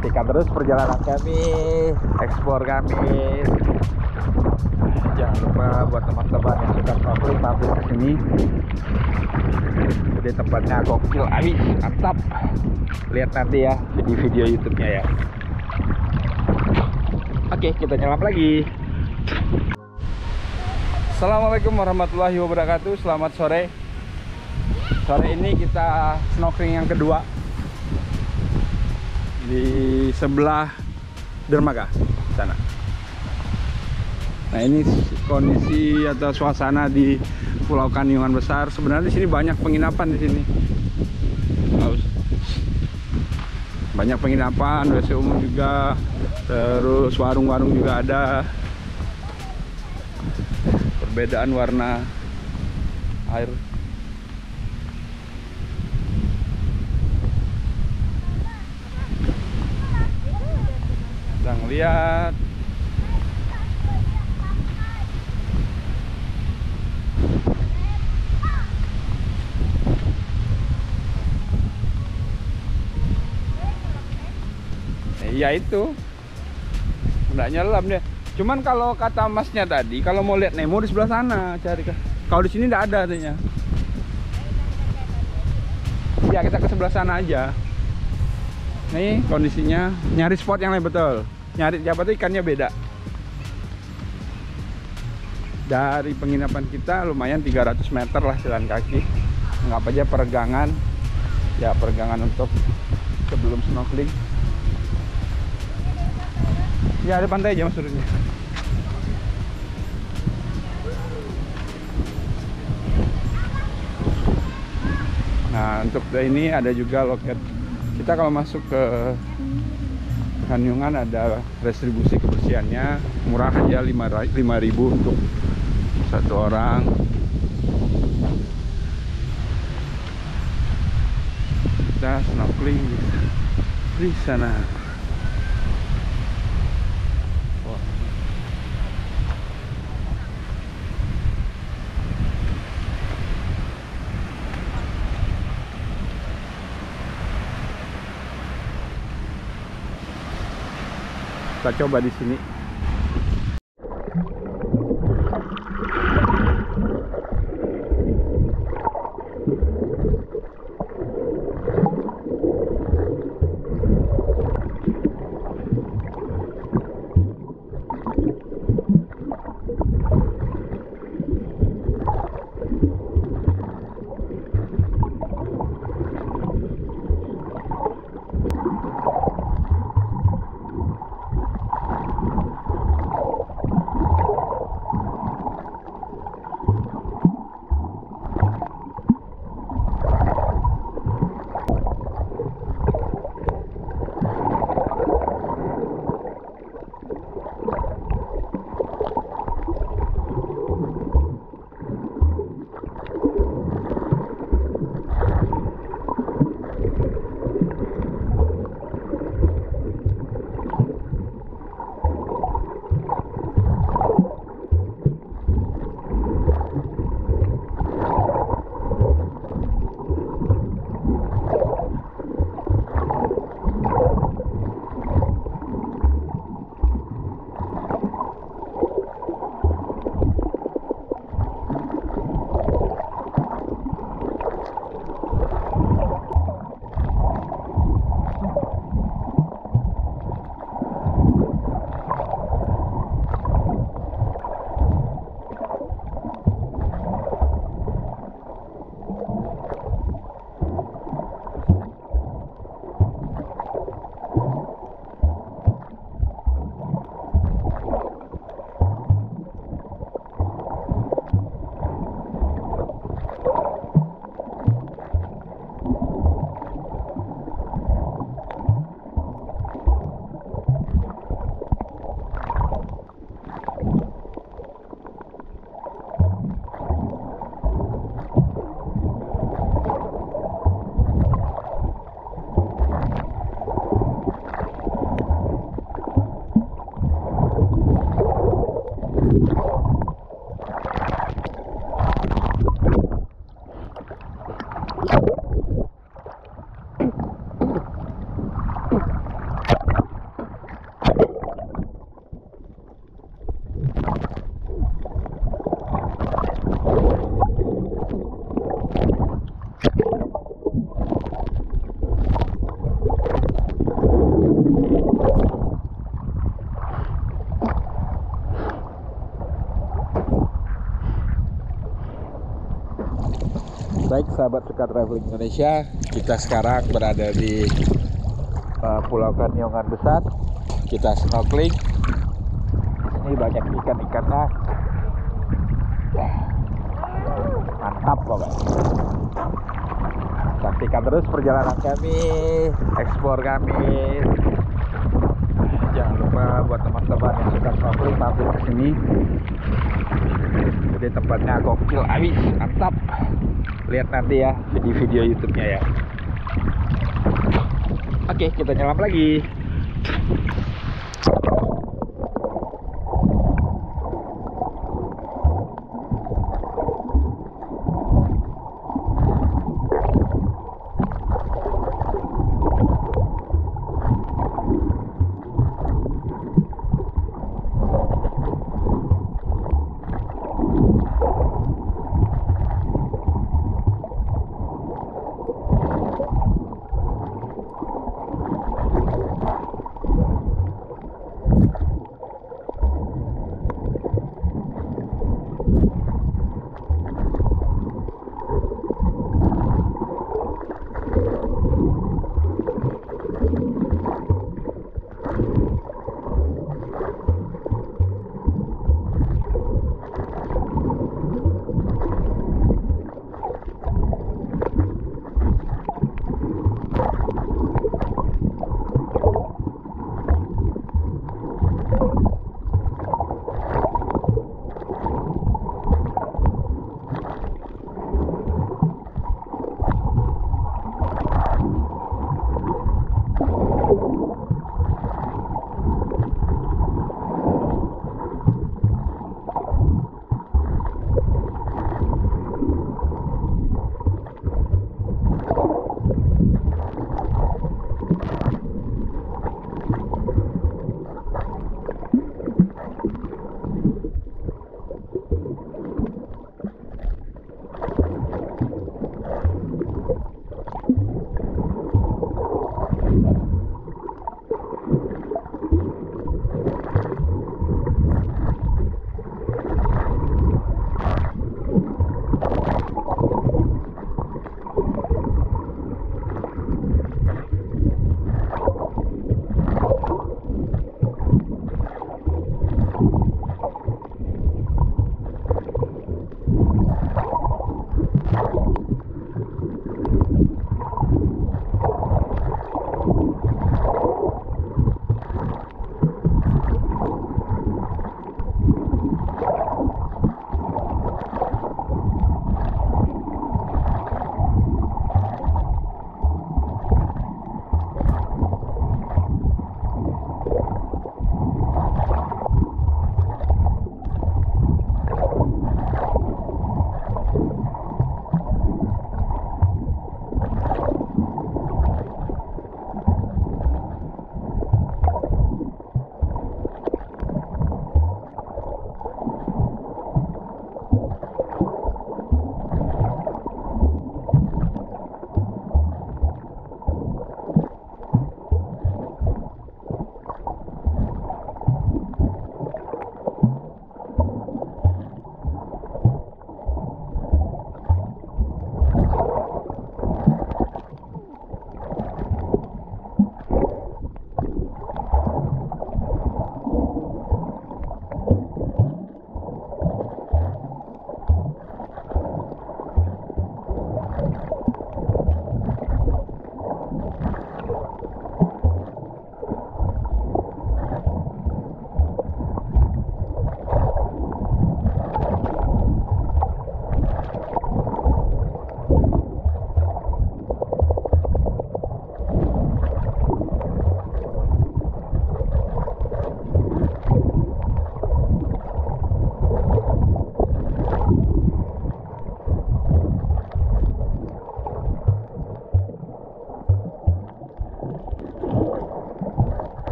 Saksikan terus perjalanan kami, eksplor kami. Jangan lupa buat teman-teman yang suka snorkeling mampir ke sini. Jadi tempatnya gokil abis, mantap. Lihat nanti ya di video YouTube-nya ya. Oke, kita nyelam lagi. Assalamualaikum warahmatullahi wabarakatuh. Selamat sore. Sore ini kita snorkeling yang kedua di sebelah dermaga sana. Nah, ini kondisi atau suasana di Pulau Kaniungan besar. Sebenarnya di sini banyak penginapan di sini. Banyak penginapan, WC umum juga, terus warung-warung juga ada. Perbedaan warna air. Sedang lihat. Ya itu nggak nyelam deh. Cuman kalau kata masnya tadi, kalau mau lihat Nemo di sebelah sana cari. Kalau di sini nggak ada artinya. Ya kita ke sebelah sana aja. Nih kondisinya, nyari spot yang lain betul. Nyari siapa tuh ikannya beda. Dari penginapan kita lumayan 300 meter lah jalan kaki. Anggap aja peregangan. Ya peregangan untuk sebelum snorkeling. Ya ada pantai aja mas turunnya. Nah untuk ini ada juga loket. Kita kalau masuk ke Kaniungan ada restribusi kebersihannya. Murah aja 5.000 untuk satu orang. Kita snorkeling di sana. Kita coba di sini. Baik sahabat Suka Traveling Indonesia, kita sekarang berada di Pulau Kaniungan besar. Kita snorkeling. Di sini banyak ikan-ikannya. Mantap pokoknya. Saksikan terus perjalanan kami, eksplor kami. Jangan lupa buat teman-teman yang suka snorkeling mampir ke sini. Jadi tempatnya gokil abis, mantap. Lihat nanti ya di video YouTube-nya ya. Oke, kita nyelam lagi.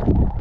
Wassalamu'alaikum.